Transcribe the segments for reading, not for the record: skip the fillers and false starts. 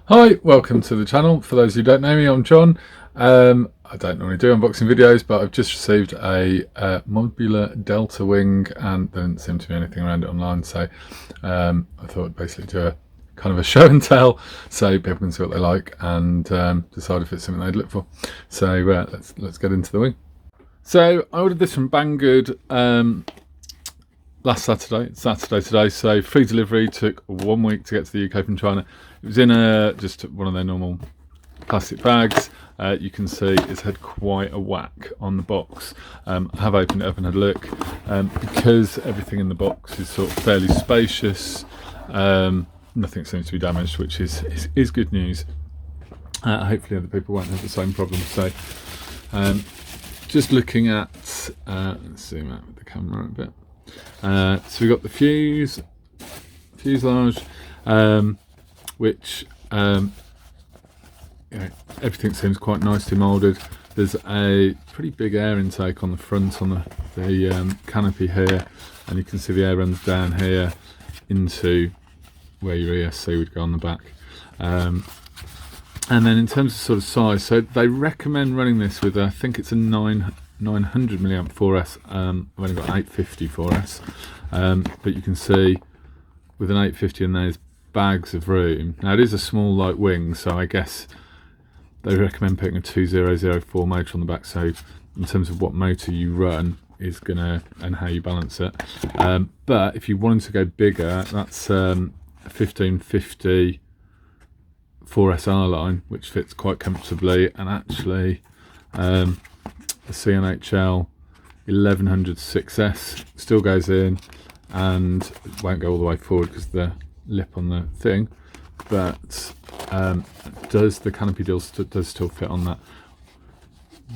Hi, welcome to the channel. For those who don't know me, I'm John. I don't normally do unboxing videos, but I've just received a Mobula Delta Wing and there didn't seem to be anything around it online, so I thought I'd basically do a kind of a show and tell so people can see what they like and decide if it's something they'd look for. So let's get into the wing. So I ordered this from Banggood last Saturday. It's Saturday today, so free delivery. Took 1 week to get to the UK from China. It was in just one of their normal plastic bags. You can see it's had quite a whack on the box. I have opened it up and had a look. Because everything in the box is sort of fairly spacious, nothing seems to be damaged, which is good news. Hopefully other people won't have the same problem. So just looking at, let's zoom out with the camera a bit. So we've got the fuselage, which everything seems quite nicely moulded. There's a pretty big air intake on the front on the canopy here, and you can see the air runs down here into where your ESC would go on the back. And then in terms of sort of size, so they recommend running this with, I think it's a 900 milliamp 4S. I've only got an 850 4S, but you can see with an 850 and there's bags of room. Now it is a small light wing, so I guess they recommend putting a 2004 motor on the back, so in terms of what motor you run is gonna and how you balance it. But if you wanted to go bigger, that's a 1550 4SR line, which fits quite comfortably, and actually the CNHL 1100 6S still goes in and it won't go all the way forward because the lip on the thing, but does the canopy does still fit on that,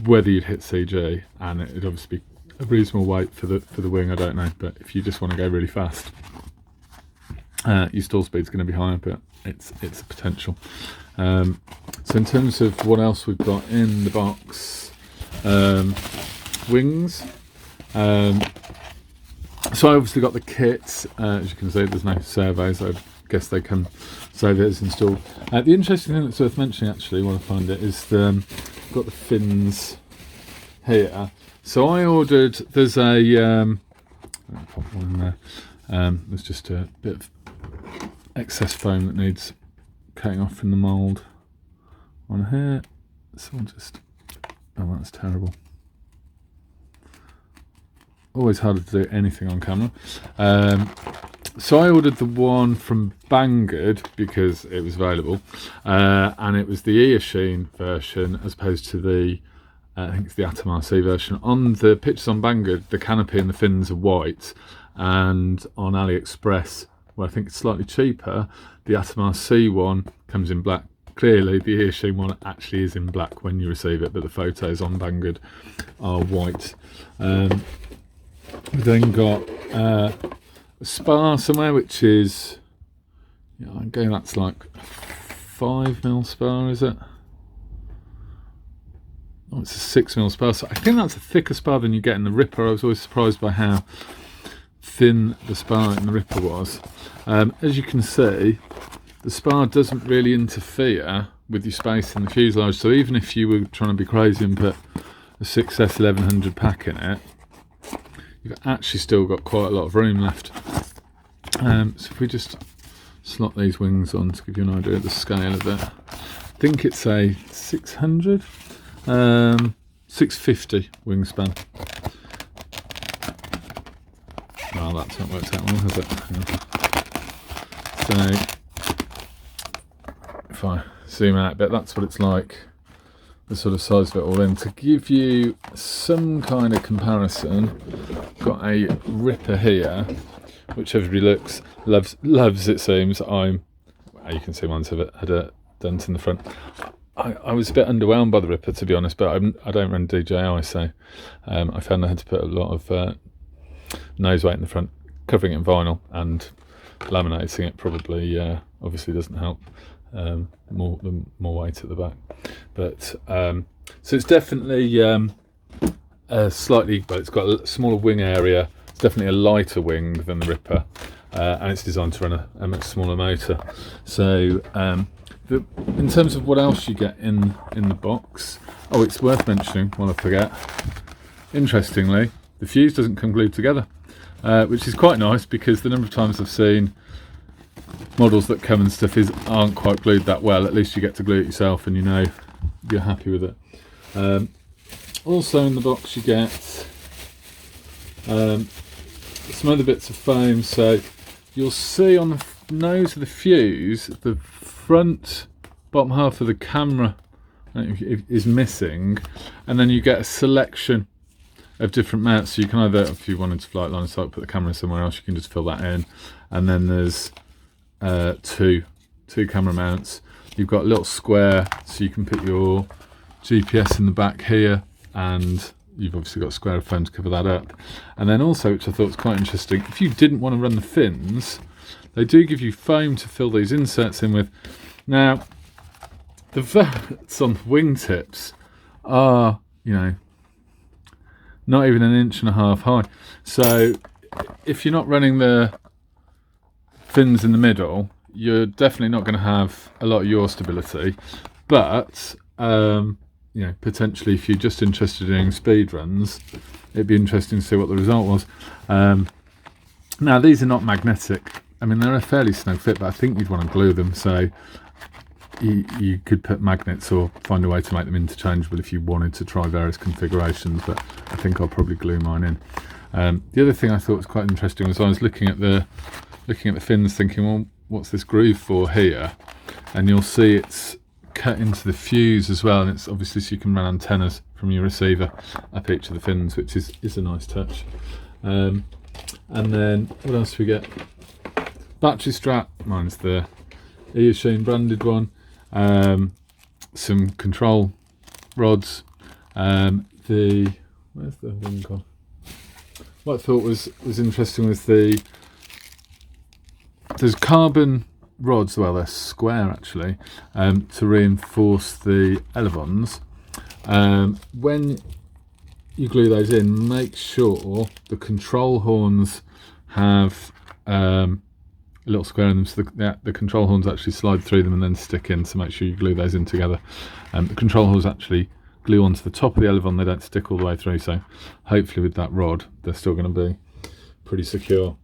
whether you'd hit CG, and it'd obviously be a reasonable weight for the wing, I don't know, but if you just want to go really fast, your stall speed's going to be higher, but it's a potential. So in terms of what else we've got in the box, wings. So I obviously got the kits. As you can see, there's no surveys. I guess they come surveys installed. The interesting thing that's worth mentioning, actually, when I find it, is got the fins here. So I ordered. There's a. I'll pop one in there. There's just a bit of excess foam that needs cutting off from the mould on here. So I'll just. Oh, that's terrible. Always harder to do anything on camera. So I ordered the one from Banggood because it was available, and it was the Eachine version as opposed to the I think it's the AtomRC version. On the pictures on Banggood, the canopy and the fins are white, and on Aliexpress, where I think it's slightly cheaper, the AtomRC one comes in black. Clearly the Eachine one actually is in black when you receive it, but the photos on Banggood are white. We've then got a spar somewhere, which is, I'm going, that's like 5mm spar, is it? Oh, it's a 6mm spar. So I think that's a thicker spar than you get in the Ripper. I was always surprised by how thin the spar in the Ripper was. As you can see, the spar doesn't really interfere with your space in the fuselage. So even if you were trying to be crazy and put a 6S 1100 pack in it, you've actually still got quite a lot of room left. So if we just slot these wings on to give you an idea of the scale of it, I think it's a 600, 650 wingspan. Well, that's not worked out well, has it? So if I zoom out a bit, that's what it's like. The sort of size of it all in. To give you some kind of comparison, got a Ripper here, which everybody loves it seems. You can see mine's had a dent in the front. I was a bit underwhelmed by the Ripper, to be honest, but I don't run DJI, so I found I had to put a lot of nose weight in the front. Covering it in vinyl and laminating it probably obviously doesn't help. More weight at the back, but so it's definitely slightly, but it's got a smaller wing area. It's definitely a lighter wing than the Ripper, and it's designed to run a much smaller motor. So in terms of what else you get in the box, oh, it's worth mentioning while I forget, interestingly, the fuse doesn't come glued together, which is quite nice, because the number of times I've seen models that come and stuff aren't quite glued that well. At least you get to glue it yourself and you know you're happy with it. Also in the box you get some other bits of foam. So you'll see on the nose of the fuse, the front bottom half of the camera is missing, and then you get a selection of different mounts. So you can either, if you wanted to fly it line of sight, put the camera somewhere else, you can just fill that in. And then there's two camera mounts. You've got a little square so you can put your GPS in the back here, and you've obviously got a square of foam to cover that up. And then also, which I thought was quite interesting, if you didn't want to run the fins, they do give you foam to fill these inserts in with. Now, the verts on the wingtips are, you know, not even 1.5 inches high. So if you're not running the fins in the middle, you're definitely not going to have a lot of yaw stability. But you know, potentially if you're just interested in doing speed runs, it'd be interesting to see what the result was. Now these are not magnetic. I mean, they're a fairly snug fit, but I think you'd want to glue them. So you could put magnets or find a way to make them interchangeable if you wanted to try various configurations, but I think I'll probably glue mine in. The other thing I thought was quite interesting was I was looking at the fins, thinking, well, what's this groove for here? And you'll see it's cut into the fuse as well, and it's obviously so you can run antennas from your receiver up each of the fins, which is a nice touch. And then what else do we get? Battery strap, mine's the Eachine branded one. Some control rods. Where's the wing gone? What I thought was interesting was there's carbon rods, well they're square actually, to reinforce the elevons. When you glue those in, make sure the control horns have a little square in them, so the control horns actually slide through them and then stick in, so make sure you glue those in together. The control horns actually glue onto the top of the elevon, they don't stick all the way through, so hopefully with that rod they're still going to be pretty secure.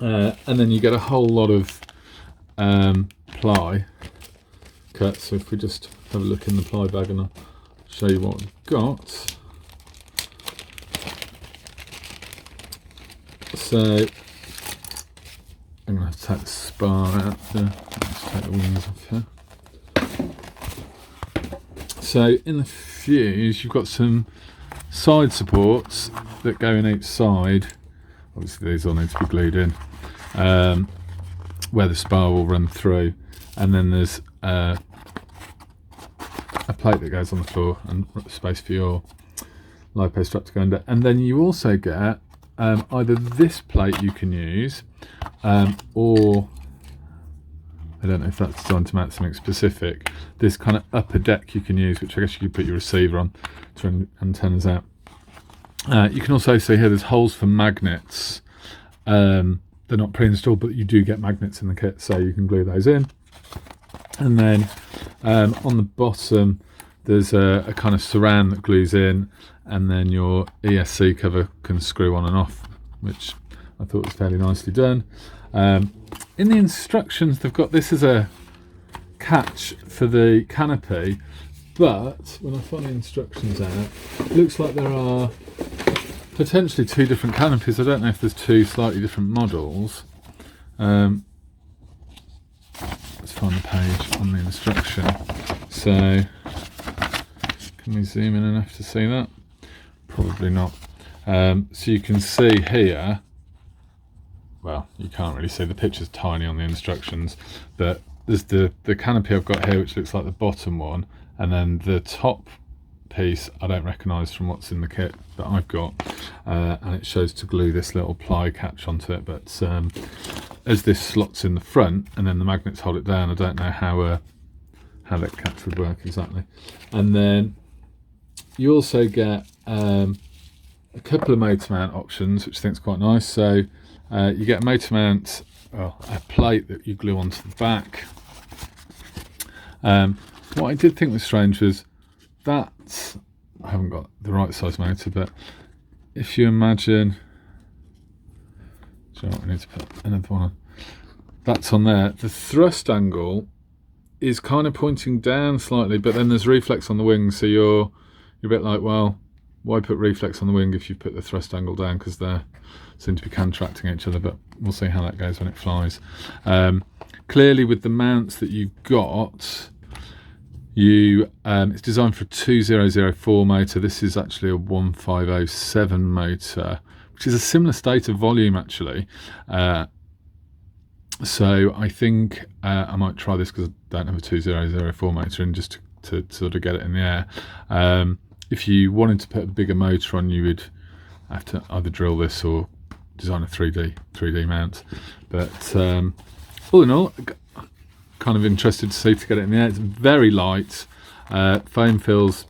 And then you get a whole lot of ply cut. So if we just have a look in the ply bag and I'll show you what we've got. So I'm going to have to take the spar out there. Let's take the wings off here. So in the fuse you've got some side supports that go in each side. Obviously these all need to be glued in, where the spar will run through, and then there's a plate that goes on the floor and space for your lipo strap to go under. And then you also get either this plate you can use, or I don't know if that's designed to mount something specific, this kind of upper deck you can use, which I guess you could put your receiver on to run antennas out. You can also see here there's holes for magnets. They're not pre-installed, but you do get magnets in the kit, so you can glue those in. And then on the bottom there's a kind of surround that glues in, and then your ESC cover can screw on and off, which I thought was fairly nicely done. In the instructions they've got this as a catch for the canopy, but when I find the instructions out, it looks like there are potentially two different canopies. I don't know if there's two slightly different models. Let's find the page on the instruction. So can we zoom in enough to see that? Probably not. So you can see here, well, you can't really see, the picture's tiny on the instructions, but there's the canopy I've got here, which looks like the bottom one, and then the top piece I don't recognise from what's in the kit that I've got, and it shows to glue this little ply catch onto it, but as this slots in the front and then the magnets hold it down, I don't know how that catch would work exactly. And then you also get a couple of motor mount options, which I think is quite nice. So you get a motor mount, well, a plate that you glue onto the back, What I did think was strange was that I haven't got the right size motor, but if you imagine, do you know what, we need to put another one on. That's on there. The thrust angle is kind of pointing down slightly, but then there's reflex on the wing, so you're a bit like, well, why put reflex on the wing if you put the thrust angle down, because they seem to be counteracting each other, but we'll see how that goes when it flies. Clearly with the mounts that you've got, it's designed for a 2004 motor. This is actually a 1507 motor, which is a similar state of volume actually. So I think I might try this because I don't have a 2004 motor in, just to sort of get it in the air. If you wanted to put a bigger motor on, you would have to either drill this or design a 3D mount. But all in all, kind of interested to see to get it in the air. It's very light. Foam feels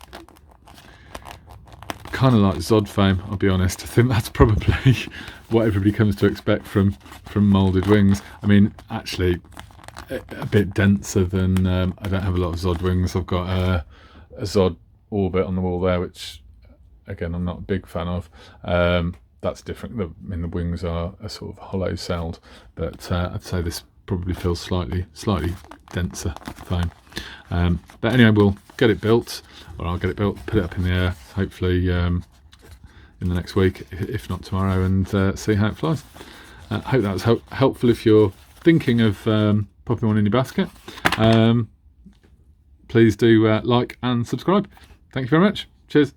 kind of like Zod foam, I'll be honest. I think that's probably what everybody comes to expect from moulded wings. I mean, actually a bit denser than, I don't have a lot of Zod wings. I've got a Zod orbit on the wall there, which again I'm not a big fan of. That's different. I mean, the wings are sort of hollow celled, but I'd say this probably feels slightly denser foam. But anyway, we'll get it built, or I'll get it built, put it up in the air, hopefully in the next week, if not tomorrow, and see how it flies. I hope that was helpful if you're thinking of popping one in your basket. Please do like and subscribe. Thank you very much. Cheers.